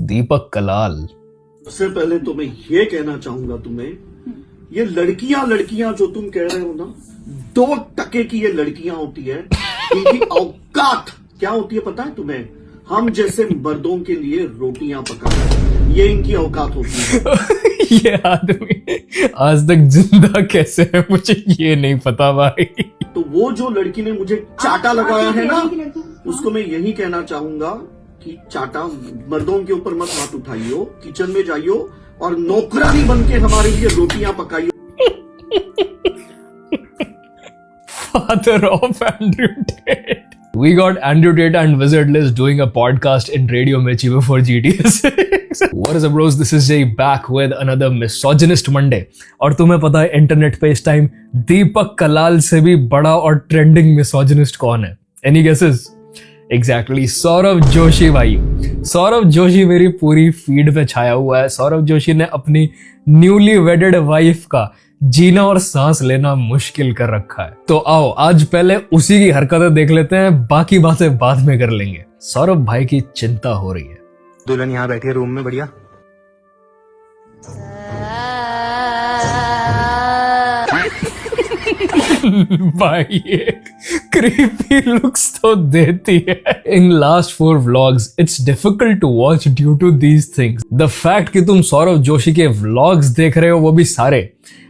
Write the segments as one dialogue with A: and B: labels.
A: दीपक कलाल।
B: सबसे पहले तो मैं ये कहना चाहूंगा तुम्हें, ये लड़कियां जो तुम कह रहे हो ना, 2% की ये लड़कियां होती है। इनकी औकात क्या होती है पता है तुम्हें? हम जैसे मर्दों के लिए रोटियां पकाना, ये इनकी औकात होती है।
A: ये आदमी आज तक जिंदा कैसे है मुझे ये नहीं पता भाई।
B: तो वो जो लड़की ने मुझे चाटा लगाया है ना, उसको मैं यही कहना चाहूंगा कि चाटा मर्दों के ऊपर मत हाथ उठाइयो, किचन में जाइयो और नौकरानी बन के हमारे लिए रोटियां पकाइयो।
A: Father of Andrew Tate. We got Andrew Tate and Wizard Liz doing a podcast in Radio Mirchi before GTA6. What is up bros, this is Jay back with another misogynist Monday. और तुम्हें पता है internet पे इस time दीपक कलाल से भी बड़ा और ट्रेंडिंग मिसोजिनिस्ट कौन है? Any guesses? Exactly, Saurabh Joshi भाई। सौरभ जोशी मेरी पूरी फीड पे छाया हुआ है। सौरभ जोशी ने अपनी न्यूली वेडेड वाइफ का जीना और सांस लेना मुश्किल कर रखा है। तो आओ आज पहले उसी की हरकतें देख लेते हैं, बाकी बातें बाद में कर लेंगे। सौरभ भाई की चिंता हो रही है।
C: दुल्हन यहाँ बैठी है रूम में, बढ़िया।
A: भाई ये creepy looks तो देती है। In last 4 vlogs, it's difficult to watch due to these things. The fact कि तुम सौरभ जोशी के vlogs देख रहे हो वो भी सारे,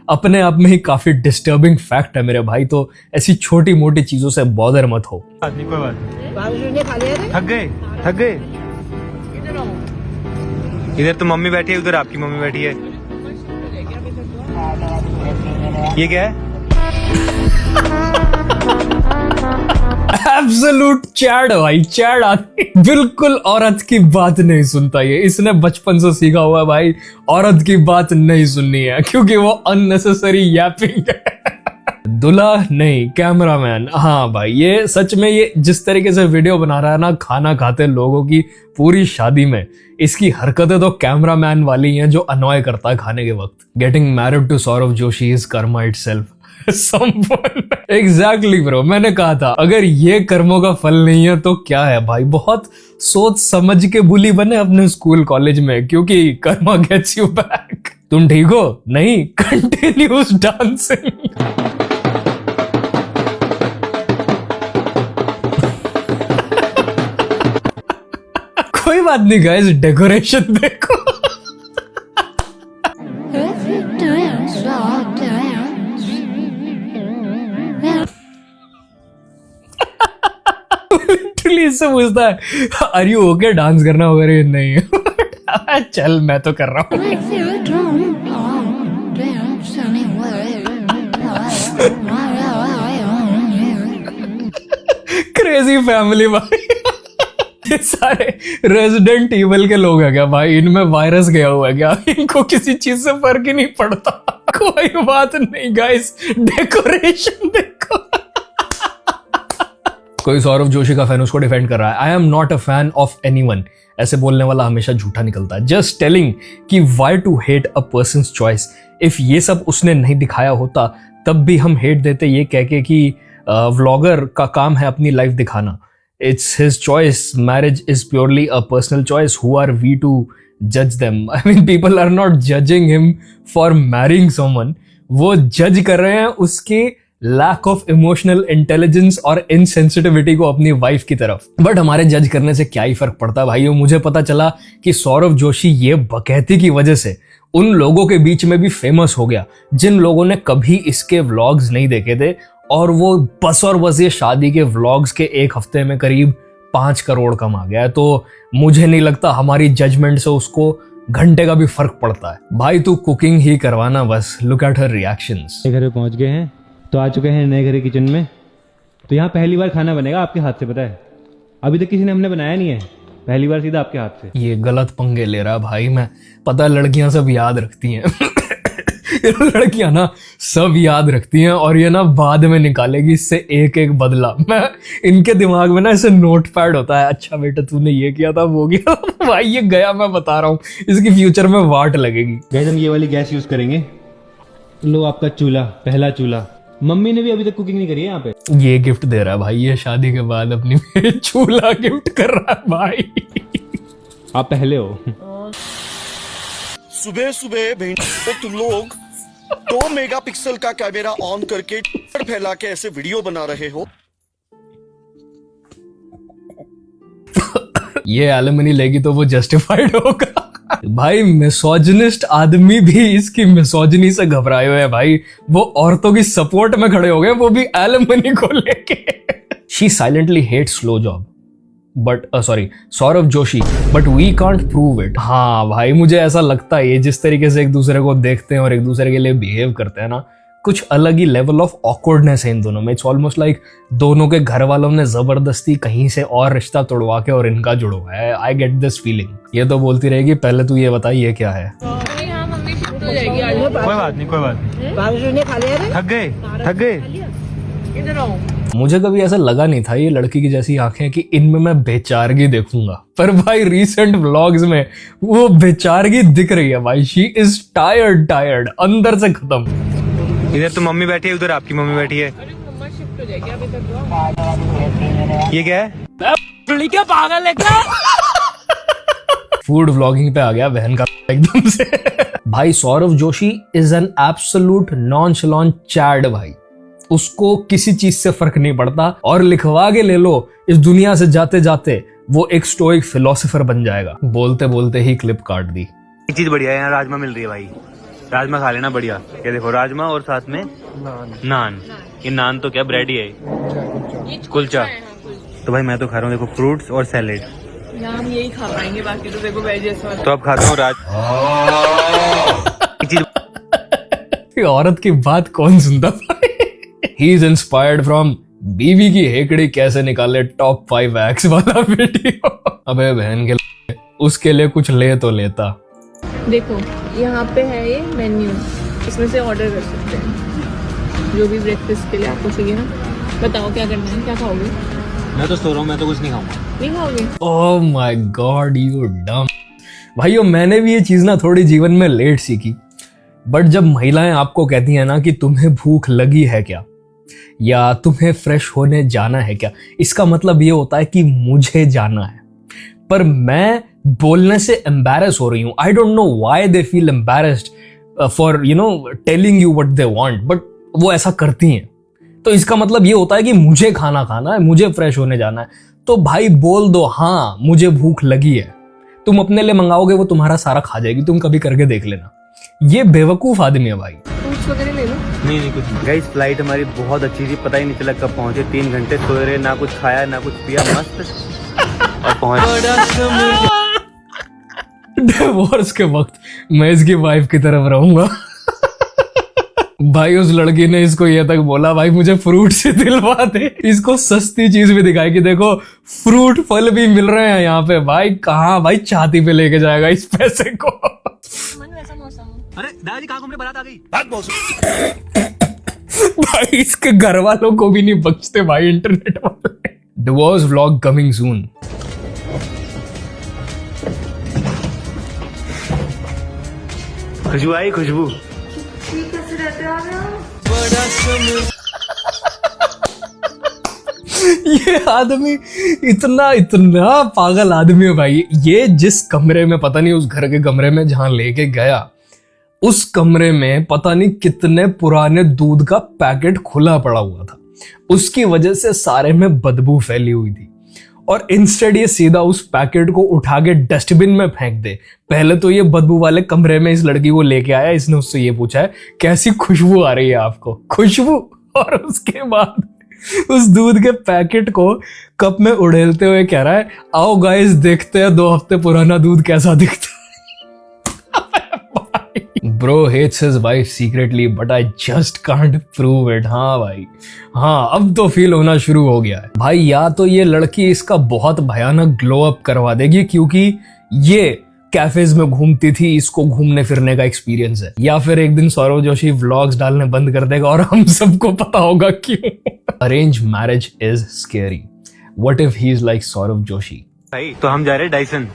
A: अपने आप में ही काफी डिस्टर्बिंग फैक्ट है मेरे भाई। तो ऐसी छोटी मोटी चीजों से बॉदर मत हो।
C: थक गए। इधर तो मम्मी बैठी है, उधर आपकी मम्मी बैठी है। ये क्या है?
A: एब्सोल्यूट चैड भाई, चैड आदमी बिल्कुल औरत की बात नहीं सुनता। ये इसने बचपन से सीखा हुआ है भाई, औरत की बात नहीं सुननी है क्योंकि वो अननेसेसरी यापिंग है। दूल्हा नहीं, कैमरामैन। हाँ भाई, ये सच में ये जिस तरीके से वीडियो बना रहा है ना खाना खाते लोगों की पूरी शादी में, इसकी हरकतें तो कैमरामैन वाली हैं जो अनॉय करता है खाने के वक्त। Getting married to Saurabh Joshi is karma itself. Exactly bro, मैंने कहा था अगर ये कर्मों का फल नहीं है तो क्या है भाई। बहुत सोच समझ के बुली बने अपने स्कूल कॉलेज में, क्योंकि कर्मा गेट्स यू बैक। तुम ठीक हो? नहीं, कंटिन्यूस डांसिंग। कोई बात नहीं गाइस, डेकोरेशन देखो। इससे पूछता है आर यू ओके, डांस करना वगैरह नहीं। चल मैं तो कर रहा हूँ। क्रेजी फैमिली भाई। ये सारे रेजिडेंट इवल के लोग हैं क्या भाई? इनमें वायरस गया हुआ है क्या? इनको किसी चीज से फर्क ही नहीं पड़ता। कोई बात नहीं गाइस, डेकोरेशन देखो। कोई सौरभ जोशी का फैन उसको डिफेंड कर रहा है। I am not a fan of anyone. ऐसे बोलने वाला हमेशा झूठा निकलता है। जस्ट टेलिंग कि why to hate a person's choice. If ये सब उसने नहीं दिखाया होता तब भी हम हेट देते ये कह के कि व्लॉगर का काम है अपनी लाइफ दिखाना। It's his choice. Marriage is purely a personal choice. Who are we to जज them? I mean people are not judging him for marrying someone. वो जज कर रहे हैं उसके लैक ऑफ इमोशनल इंटेलिजेंस और इनसेंसिटिविटी को अपनी वाइफ की तरफ। बट हमारे जज करने से क्या ही फर्क पड़ता है भाई। मुझे पता चला कि सौरभ जोशी ये बकैती की वजह से उन लोगों के बीच में भी फेमस हो गया जिन लोगों ने कभी इसके व्लॉग्स नहीं देखे थे, और वो बस और बस ये शादी के व्लॉग्स के 1 हफ्ते में करीब 5 करोड़ कमा गया है। तो मुझे नहीं लगता हमारी जजमेंट से उसको घंटे का भी फर्क पड़ता है। भाई तू कुकिंग ही करवाना बस। Look at her reactions.
C: घर पे पहुंच गए हैं तो आ चुके हैं नए घर किचन में। तो यहाँ पहली बार खाना बनेगा आपके हाथ से, पता है? अभी तक किसी ने हमने बनाया नहीं है, पहली बार सीधा आपके हाथ से।
A: ये गलत पंगे ले रहा भाई। मैं पता है लड़कियां सब याद रखती हैं। लड़कियां ना सब याद रखती हैं और ये ना बाद में निकालेगी इससे एक एक बदला। मैं इनके दिमाग में ना ऐसे नोट पैड होता है, अच्छा बेटा तूने ये किया था वो किया। भाई ये गया, मैं बता रहा हूँ इसकी फ्यूचर में वाट लगेगी।
C: गैस हम ये वाली गैस यूज करेंगे। लो आपका चूल्हा, पहला चूल्हा। मम्मी ने भी अभी तक कुकिंग नहीं करी है यहाँ पे।
A: ये गिफ्ट दे रहा है भाई, ये शादी के बाद अपनी चूल्हा गिफ्ट कर रहा है भाई।
C: आप पहले हो।
B: सुबह सुबह भेड़ तुम लोग 2 मेगापिक्सल का कैमरा ऑन करके फैला के ऐसे वीडियो बना रहे हो।
A: ये एलिमनी लेगी तो वो जस्टिफाइड होगा। भाई मिसोजिनिस्ट आदमी भी इसकी मिसोजिनी से घबराए हुए हैं भाई। वो औरतों की सपोर्ट में खड़े हो गए, वो भी एलिमनी को लेके। She silently hate slow job but sorry Saurabh Joshi but we can't prove it. हाँ भाई मुझे ऐसा लगता है ये जिस तरीके से एक दूसरे को देखते हैं और एक दूसरे के लिए बिहेव करते हैं ना, कुछ अलग ही लेवल ऑफ ऑकवर्डनेस है इन दोनों में। इट्स ऑलमोस्ट लाइक दोनों के घर वालों ने जबरदस्ती कहीं से और रिश्ता तोड़वा के और इनका जुड़वा है। I get this feeling. ये तो बोलती रहेगी, पहले तू ये बता ये क्या है।
C: कोई बात नहीं, कोई बात नहीं। थक गए।
A: मुझे कभी ऐसा लगा नहीं था ये लड़की की जैसी आंखें कि इनमें मैं बेचारगी देखूंगा, पर भाई रिसेंट व्लॉग्स में वो बेचारगी दिख रही है भाई। शी इज टायर्ड अंदर से खत्म।
C: इधर तो मम्मी बैठी है, उधर आपकी मम्मी बैठी है। ये क्या है?
D: क्या पागल है क्या?
A: फूड व्लॉगिंग पे आ गया बहन का एकदम से। भाई Saurabh Joshi is an absolute nonchalant chad भाई। उसको किसी चीज से फर्क नहीं पड़ता और लिखवा के ले लो, इस दुनिया से जाते जाते वो एक स्टोइक फिलोसोफर बन जाएगा। बोलते बोलते ही क्लिप काट दी।
C: एक चीज बढ़िया है, यहाँ राजमा मिल रही है भाई। राजमा खा लेना बढ़िया। ये देखो राजमा और साथ में नान। ये नान तो क्या ब्रेड ही है, कुलचा। तो भाई मैं तो खा रहा हूँ देखो फ्रूट्स और सैलेड।
D: हम यही खा पाएंगे, बाकी तो देखो वेज ऐसा।
C: तो अब खाता हूँ
A: औरत की बात कौन सुनता भाई। ही इज इंस्पायर्ड फ्रॉम बीवी की हेकड़ी कैसे निकाले टॉप 5 एक्स वाला वीडियो। अबे बहन के उसके लिए कुछ ले तो लेता।
D: देखो यहाँ पे है ये मेन्यू, इसमें से ऑर्डर कर सकते हैं जो भी ब्रेकफास्ट के लिए आपको चाहिए ना। बताओ क्या करना है, क्या खाओगे?
C: मैं तो सो रहा हूँ, मैं तो कुछ नहीं खाऊंगा।
D: नहीं खाओगे?
A: ओह माय गॉड यू डम। भाइयों मैंने भी ये चीज ना थोड़ी जीवन में लेट सीखी, बट जब महिलाएं आपको कहती हैं ना कि तुम्हें भूख लगी है क्या या तुम्हें फ्रेश होने जाना है क्या, इसका मतलब ये होता है कि मुझे जाना है। पर मैं बोलने से एम्बैरस हो रही हूं। I don't know why they feel embarrassed for telling you what they want, but वो ऐसा करती हैं। तो इसका मतलब ये होता है कि मुझे खाना खाना है, मुझे फ्रेश होने जाना है। तो भाई बोल दो हाँ मुझे भूख लगी है। तुम अपने लिए मंगाओगे वो तुम्हारा सारा खा जाएगी, तुम कभी करके देख लेना। ये बेवकूफ आदमी है भाई।
D: फ्रूट्स वगैरह ले लो।
C: नहीं कुछ नहीं। गाइस फ्लाइट हमारी बहुत अच्छी थी, पता ही नहीं चला कब पहुंचे। 3 घंटे सोए रहे, ना कुछ खाया ना कुछ पिया, मस्त और पहुंच।
A: डिवोर्स के वक्त मैं इसकी वाइफ की तरफ रहूंगा। भाई उस लड़की ने इसको ये तक बोला भाई मुझे फ्रूट से दिलवा दे। इसको सस्ती चीज भी दिखाई कि देखो फ्रूट फल भी मिल रहे हैं यहाँ पे। भाई कहाँ भाई छाती पे लेके जाएगा इस पैसे को।
C: अरे दादाजी कहाँ घूमने, बारात आ गई।
A: भाई इसके घर वालों को भी नहीं बख्शते भाई इंटरनेट वाले। Divorce vlog coming soon.
C: Khushboo आई, खुशबू।
A: ये आदमी इतना पागल आदमी है भाई। ये जिस कमरे में, पता नहीं उस घर के कमरे में जहां लेके गया, उस कमरे में पता नहीं कितने पुराने दूध का पैकेट खुला पड़ा हुआ था। उसकी वजह से सारे में बदबू फैली हुई थी और इंस्टेड ये सीधा उस पैकेट को उठा के डस्टबिन में फेंक दे। पहले तो ये बदबू वाले कमरे में इस लड़की को लेके आया, इसने उससे ये पूछा है कैसी खुशबू आ रही है आपको, खुशबू। और उसके बाद उस दूध के पैकेट को कप में उड़ेलते हुए कह रहा है आओ गाइस देखते हैं 2 हफ्ते पुराना दूध कैसा दिखता है। Bro hates his wife secretly but I just can't prove it. हाँ भाई हाँ, अब तो फील होना शुरू हो गया है भाई। या तो ये लड़की इसका बहुत भयानक ग्लो अप करवा देगी क्योंकि ये कैफेज में घूमती थी, इसको घूमने फिरने का एक्सपीरियंस है, या फिर एक दिन सौरभ जोशी व्लॉग्स डालने बंद कर देगा और हम सबको पता होगा क्यों। Arrange marriage is scary. What if he is like Saurabh Joshi.
C: भाई तो हम जा रहे हैं डाइसन।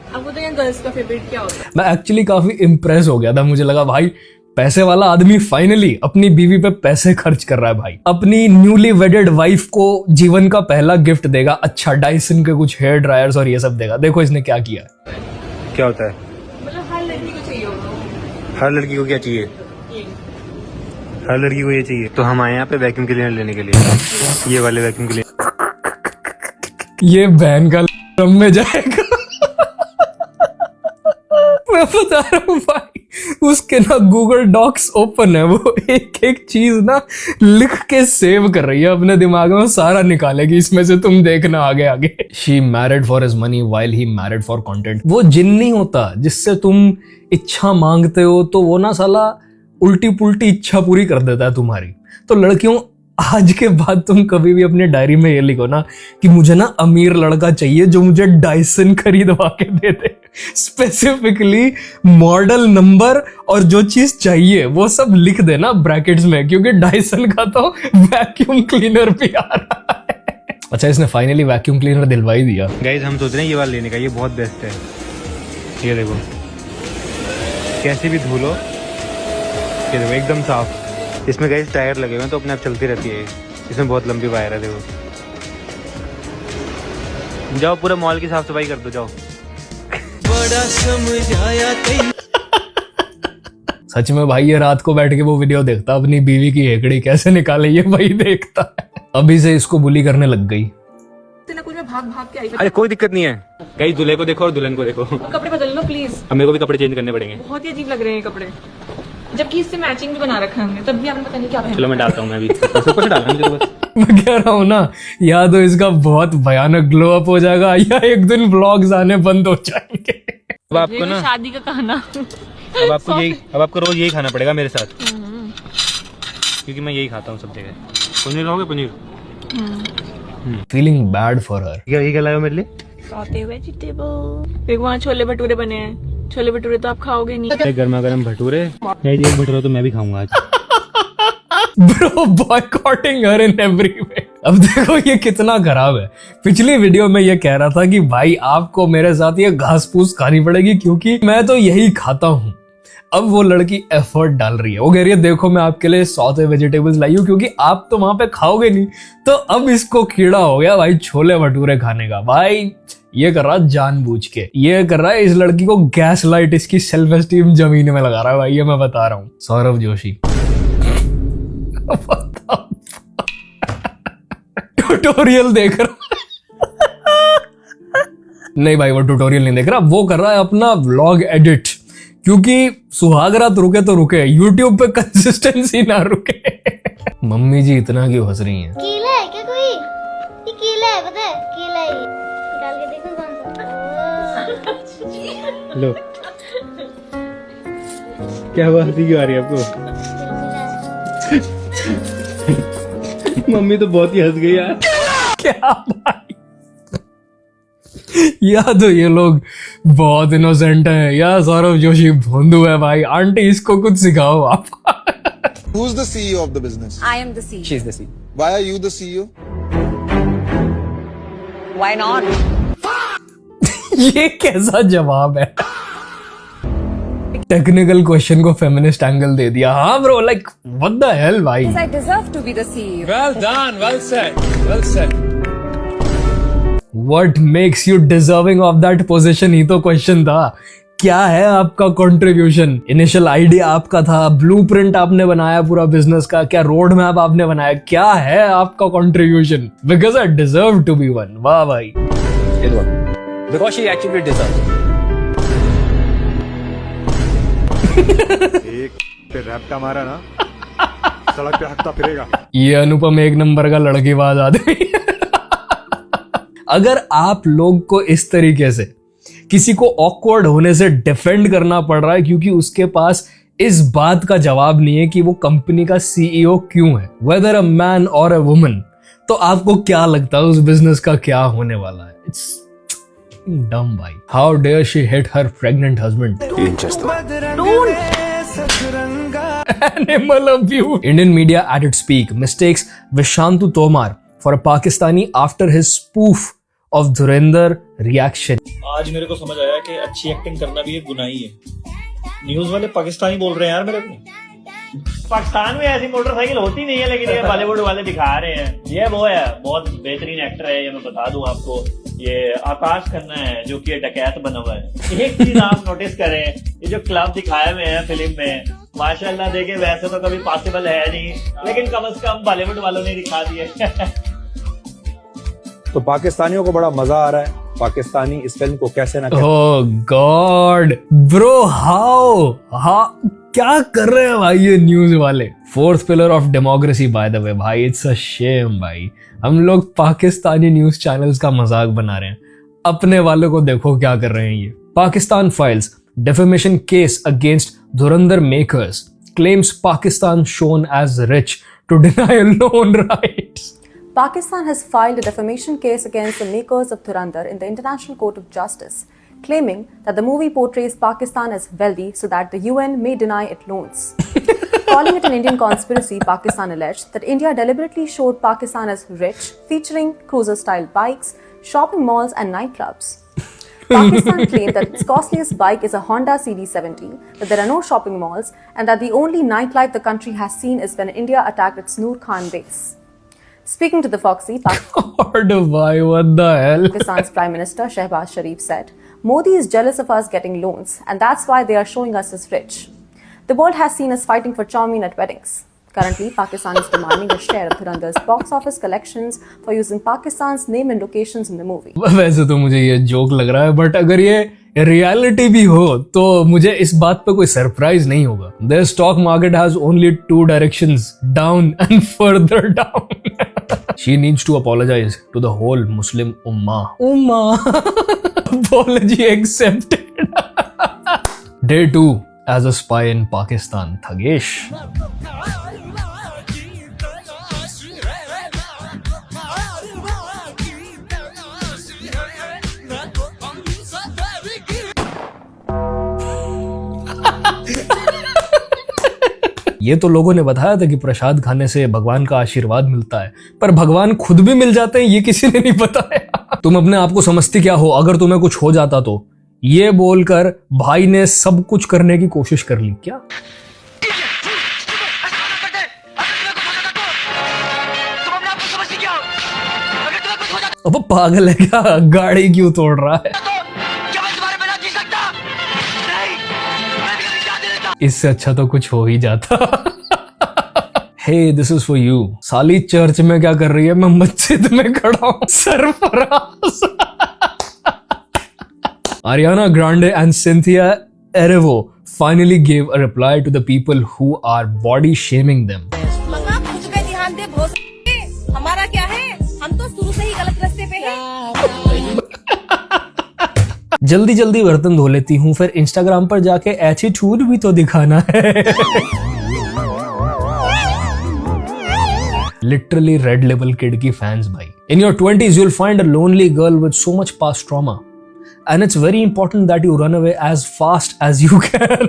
D: आपको तो क्या गर्ल्स का फेवरेट क्या होता है?
A: मैं एक्चुअली काफी इम्प्रेस हो गया था। मुझे लगा भाई पैसे वाला आदमी फाइनली अपनी बीवी पे पैसे खर्च कर रहा है भाई। अपनी न्यूली वेडेड वाइफ को जीवन का पहला गिफ्ट देगा, अच्छा डाइसन के कुछ हेयर ड्रायर्स और ये सब देगा। देखो इसने क्या किया है।
C: क्या होता है?
D: मतलब हर लड़की को चाहिए होगा
C: हर लड़की को क्या चाहिए?
D: ये।
C: हर लड़की को ये चाहिए। तो हम आए यहाँ पे वैक्यूम क्लीनर लेने के लिए, ये वाले वैक्यूम क्लीनर।
A: ये बहन का रम में जाएगा। मैं बता रहा हूँ भाई, उसके ना गूगल डॉक्स ओपन है, वो एक एक चीज ना लिख के सेव कर रही है अपने दिमाग में, सारा निकालेगी इसमें से, तुम देखना आगे आगे। She married for his money while he married for content. वो जिन नहीं होता जिससे तुम इच्छा मांगते हो, तो वो ना साला उल्टी पुल्टी इच्छा पूरी कर देता है तुम्हारी। तो लड़कियों, आज के बाद तुम कभी भी अपने डायरी में ये लिखो ना कि मुझे ना अमीर लड़का चाहिए जो मुझे डायसन खरीदवा के दे दे। स्पेसिफिकली मॉडल नंबर और जो चीज चाहिए वो सब लिख देना ब्रैकेट्स में, क्योंकि डायसन का तो वैक्यूम क्लीनर भी आ रहा है। अच्छा, इसने फाइनली वैक्यूम क्लीनर दिलवा ही दिया।
C: गाइज हम सोच रहे हैं ये वाला लेने का, ये बहुत बेस्ट है। ये देखो कैसे भी धो लो, ये देखो एकदम साफ। इसमें गाइस टायर लगे हुए हैं तो अपने आप चलती रहती है। इसमें बहुत लंबी वायर है, देखो। जाओ पूरा मॉल की साफ सफाई कर दो, जाओ। बड़ा समझाया
A: सच में भाई, ये रात को बैठ के वो वीडियो देखता, अपनी बीवी की हेकड़ी कैसे निकाले, ये भाई देखता है। अभी से इसको बुली करने लग गई।
D: ना कुछ में भाग भाग के आई।
C: अरे कोई दिक्कत नहीं है गाइस, दूल्हे को देखो और दुल्हन को देखो।
D: कपड़े बदल लो प्लीज।
C: अब मेरे को भी कपड़े चेंज करने पड़ेंगे।
D: बहुत ही अजीब लग रहे हैं कपड़े, जबकि इससे मैचिंग भी बना रखा है हमने, तब भी आपने पता नहीं क्या पहना।
C: चलो मैं डालता हूँ, मैं भी कुछ डालना मुझे तो बस।
A: मैं कह रहा हूँ ना, या तो इसका बहुत भयानक ग्लो अप हो जाएगा, या एक दिन व्लॉग्स आने बंद हो जाएंगे।
C: अब आपको ना
D: शादी का कहना,
C: अब आपको रोज यही खाना पड़ेगा मेरे साथ, क्योंकि मैं यही खाता हूँ सब जगह। पनीर खाओगे? Paneer.
A: Feeling bad for her.
C: ये क्या लाए हो मेरे लिए?
D: Saute vegetable. एक वहाँ छोले भटूरे बने हैं, छोले भटूरे तो आप खाओगे नहीं।
C: गर्मा गर्म भटूरे, एक भटूरा तो मैं भी खाऊंगा आज।
A: Bro boycotting her in every way. अब देखो ये कितना खराब है। पिछली वीडियो में ये कह रहा था कि भाई आपको मेरे साथ ये घास फूस खानी पड़ेगी क्योंकि मैं तो यही खाता हूँ। अब वो लड़की एफर्ट डाल रही है, वो कह रही है देखो मैं आपके लिए सौते वेजिटेबल्स लाई हूँ क्योंकि आप तो वहां पे खाओगे नहीं। तो अब इसको कीड़ा हो गया भाई छोले भटूरे खाने का। भाई ये कर रहा जानबूझ के, ये कर रहा है इस लड़की को गैस लाइट, इसकी सेल्फ एस्टीम जमीन में लगा रहा है भाई, ये मैं बता रहा हूँ। सौरभ जोशी ट्यूटोरियल देख रहा नहीं भाई, वो ट्यूटोरियल नहीं देख रहा, वो कर रहा है अपना व्लॉग एडिट, क्योंकि सुहागरात रुके तो रुके, यूट्यूब पे कंसिस्टेंसी ना रुके। मम्मी जी इतना क्यों हंस रही हैं?
E: केला है क्या कोई? ये केला है, पता है? केला है ये। निकाल के देखो कौन सा।
C: लो क्या हुआ, हंसी क्यों आ रही है आपको? मम्मी तो बहुत ही हंस गई यार।
A: क्या भाई, या तो ये लोग बहुत इनोसेंट है या सौरभ जोशी भोंदू है भाई। आंटी इसको कुछ सिखाओ आप।
F: Who's the CEO of the business?
G: I am the CEO.
H: She's the CEO.
F: Why are you the CEO?
G: Why not?
A: ये कैसा जवाब है? टेक्निकल क्वेश्चन को फेमिनिस्ट एंगल दे दिया। हाँ bro, like what the hell भाई।
G: Because I deserve to be the CEO.
H: Well done. Well said. Well said.
A: What makes you deserving of that position ही तो question था। क्या है आपका कंट्रीब्यूशन? इनिशियल आइडिया आपका था, ब्लूप्रिंट आपने बनाया पूरा बिजनेस का, क्या रोड मैप आपने बनाया, क्या है आपका contribution? Because I deserve to be one. वाह भाई।
H: It worked. Because she actually deserves it.
I: एक पे रैप का मारा ना, सड़क पे हकता फिरेगा।
A: ये अनुपम एक नंबर का लड़कीबाज आदमी। अगर आप लोग को इस तरीके से किसी को ऑकवर्ड होने से डिफेंड करना पड़ रहा है क्योंकि उसके पास इस बात का जवाब नहीं है कि वो कंपनी का सीईओ क्यों है, वेदर अ मैन और अ वुमन, तो आपको क्या लगता है उस बिजनेस का क्या होने वाला है? इट्स डम भाई। How dare she hit her pregnant husband. Animal abuse. Indian media at its peak mistakes Vishantu Tomar for a Pakistani after his spoof of Dhurendra reaction.
J: आज मेरे को समझ आया कि अच्छी एक्टिंग करना भी एक गुनाह ही है। न्यूज वाले पाकिस्तानी बोल रहे हैं यार मेरे को। पाकिस्तान में ऐसी मोटरसाइकिल होती नहीं है, लेकिन ये बॉलीवुड वाले दिखा रहे हैं। ये वो है, बहुत बेहतरीन एक्टर है, ये मैं बता दूं आपको। ये आकाश खन्ना है जो कि डकैत बना हुआ है। एक चीज आप नोटिस करें ये जो क्लब दिखाए हुए हैं फिल्म में, माशाल्लाह देखे वैसे तो कभी पॉसिबल है नहीं, लेकिन कम से कम बॉलीवुड वालों ने दिखा दिए।
I: तो पाकिस्तानियों को बड़ा मजा आ रहा है, पाकिस्तानी इस फिल्म को कैसे ना
A: ओह गॉड ब्रो, हाउ क्या कर रहे हैं भाई ये न्यूज वाले। Fourth pillar of democracy by the way भाई, इट्स अ शेम भाई, हम लोग पाकिस्तानी न्यूज चैनल्स का मजाक बना रहे हैं, अपने वालों को देखो क्या कर रहे हैं ये। Pakistan files defamation case against Dhurandhar makers, claims Pakistan shown as rich to deny loan rights.
G: Pakistan has filed a defamation case against the makers of Dhurandhar in the International Court of Justice, claiming that the movie portrays Pakistan as wealthy so that the UN may deny it loans. Calling it an Indian conspiracy, Pakistan alleged that India deliberately showed Pakistan as rich, featuring cruiser-style bikes, shopping malls and nightclubs. Pakistan claimed that its costliest bike is a Honda CD70, that there are no shopping malls, and that the only nightlife the country has seen is when India attacked its Noor Khan base. Speaking to the Foxy,
A: God, why, what the hell?
G: Pakistan's Prime Minister Shehbaz Sharif said, Modi is jealous of us getting loans, and that's why they are showing us as rich. The world has seen us fighting for chow mein at weddings. Currently, Pakistan is demanding a share of Dhurandhar's box office collections for using Pakistan's name and locations in the movie.
A: वैसे तो मुझे ये joke लग रहा है, but अगर ये reality भी हो तो मुझे इस बात पे कोई सरप्राइज नहीं होगा। The stock market has only two directions, down and further down. She needs to apologize to the whole Muslim ummah. Apology accepted. Day 2 as a spy in Pakistan, Thagesh. ये तो लोगों ने बताया था कि प्रसाद खाने से भगवान का आशीर्वाद मिलता है, पर भगवान खुद भी मिल जाते हैं ये किसी ने नहीं बताया। तुम अपने आप को समझती क्या हो, अगर तुम्हें कुछ हो जाता तो? ये बोलकर भाई ने सब कुछ करने की कोशिश कर ली क्या? अब पागल है क्या, गाड़ी क्यों तोड़ रहा है? इससे अच्छा तो कुछ हो ही जाता। हे दिस इज फॉर यू। साली चर्च में क्या कर रही है, मैं मस्जिद में खड़ा हूं। Sarfaraz. Ariana Grande and Cynthia Erivo finally gave a reply to the people who are body shaming them.
G: खुद पे ध्यान दे, हमारा क्या है, हम तो शुरू से ही गलत रास्ते पे हैं।
A: जल्दी जल्दी बर्तन धो लेती हूँ, फिर इंस्टाग्राम पर जाके एटीट्यूड भी तो दिखाना है। Literally red label kid की fans भाई। In your 20s you'll find a lonely girl with so much past trauma, and it's very important that you run away as fast as you can.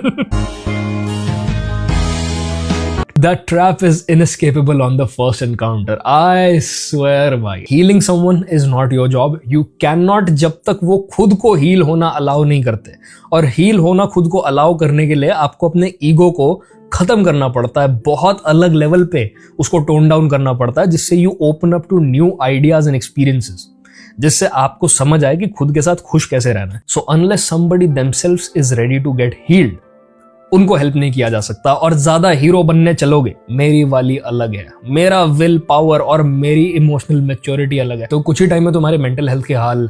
A: That trap is inescapable on the first encounter. I swear भाई, healing someone is not your job. You cannot, जब तक वो खुद को heal होना allow नहीं करते। और heal होना खुद को allow करने के लिए आपको अपने ego को खत्म करना पड़ता है, बहुत अलग लेवल पे उसको टोन डाउन करना पड़ता है, जिससे you open up to new ideas and experiences, जिससे आपको समझ आए कि खुद के साथ खुश कैसे रहना है। So unless somebody themselves is ready to get healed, उनको हेल्प नहीं किया जा सकता। और ज्यादा हीरो बनने चलोगे, मेरी वाली अलग है, मेरा विल पावर और मेरी इमोशनल मैच्योरिटी अलग है, तो कुछ ही टाइम में तुम्हारे मेंटल हेल्थ के हाल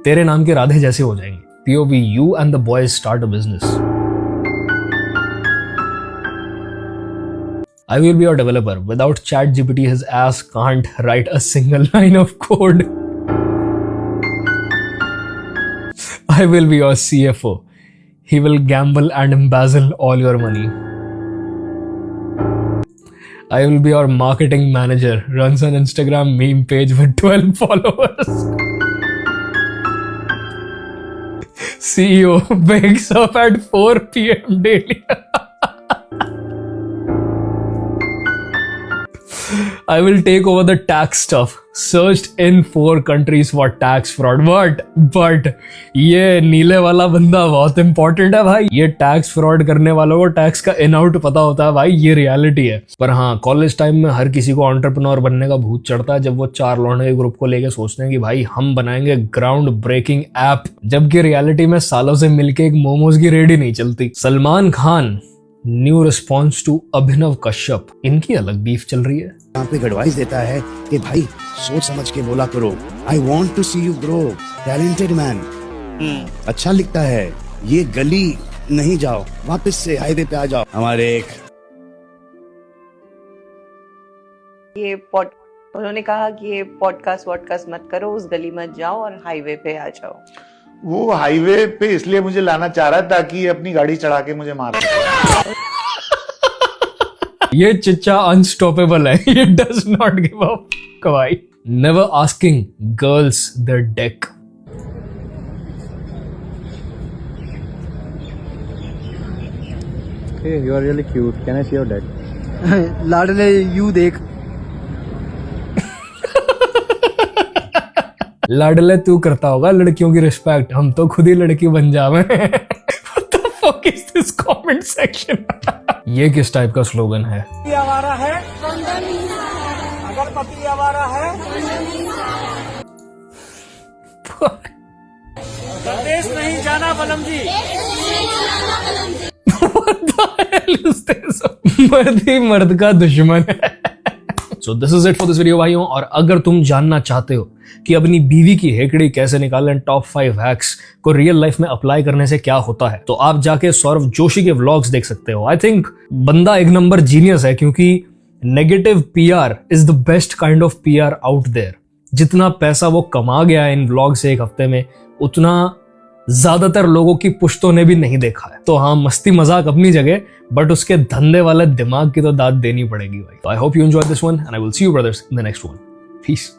A: तेरे नाम के राधे जैसे हो जाएंगे। POV, you and the boys start a business. I will be your developer. Without ChatGPT, his ass can't write a single line of code. I will be your CFO. He will gamble and embezzle all your money. I will be your marketing manager. Runs an Instagram meme page with 12 followers. CEO wakes up at 4 p.m. daily. I will take over the tax stuff. Searched in 4 countries for tax fraud. But ये नीले वाला बंदा बहुत important है भाई. ये tax fraud करने वालों को टैक्स का इन आउट पता होता है भाई. ये रियलिटी है. पर हाँ, कॉलेज टाइम में हर किसी को एंटरप्रेन्योर बनने का भूत चढ़ता है जब वो 4 लौंडे के ग्रुप को लेके सोचते हैं कि भाई हम बनाएंगे ग्राउंड ब्रेकिंग ऐप, जबकि रियलिटी में सालों से मिलके एक मोमोज की रेडी नहीं चलती. Salman Khan new response to Abhinav Kashyap. इनकी अलग बीफ चल रही है.
K: यहाँ पे एडवाइस देता है कि भाई सोच समझ के बोला करो. I want to see you grow, talented man. अच्छा लिखता है. ये गली नहीं जाओ, वापस से हाईवे पे आ जाओ. हमारे एक
D: उन्होंने कहा कि ये पॉडकास्ट मत करो, उस गली मत जाओ और हाईवे पे आ जाओ.
I: वो हाईवे पे इसलिए मुझे लाना चाह रहा था ताकि ये अपनी गाड़ी चढ़ा के मुझे मार दे.
A: ये चिच्चा अनस्टॉपेबल है. ये डज नॉट गिव अप. भाई never asking girls their deck.
C: Hey, you are really cute. Can I see your deck?
K: लाडले यू देख.
A: लाडले तू करता होगा लड़कियों की रिस्पेक्ट, हम तो खुद ही लड़की बन जावे. What the fuck is this comment section? ये किस टाइप का स्लोगन है?
J: आवारा है, अगर पति आवारा है, प्रदेश नहीं जाना बलम जी.
A: What the hell is this? मर्द ही मर्द का दुश्मन है. So this is it for this video भाइयों. और अगर तुम जानना चाहते हो कि अपनी बीवी की हेकड़ी कैसे निकालें, टॉप 5 हैक्स को रियल लाइफ में अप्लाई करने से क्या होता है, तो आप जाके सौरभ जोशी के व्लॉग्स देख सकते हो. आई थिंक बंदा एक नंबर जीनियस है, क्योंकि negative PR is the best kind of PR out there. जितना पैसा वो कमा गया इन व्लॉग से एक हफ्ते में, उतना ज्यादातर लोगों की पुश्तों ने भी नहीं देखा है. तो हाँ, मस्ती मजाक अपनी जगह, बट उसके धंधे वाले दिमाग की तो दाद देनी पड़ेगी भाई. तो I hope you enjoy this one and I will see you brothers in the next one. Piece.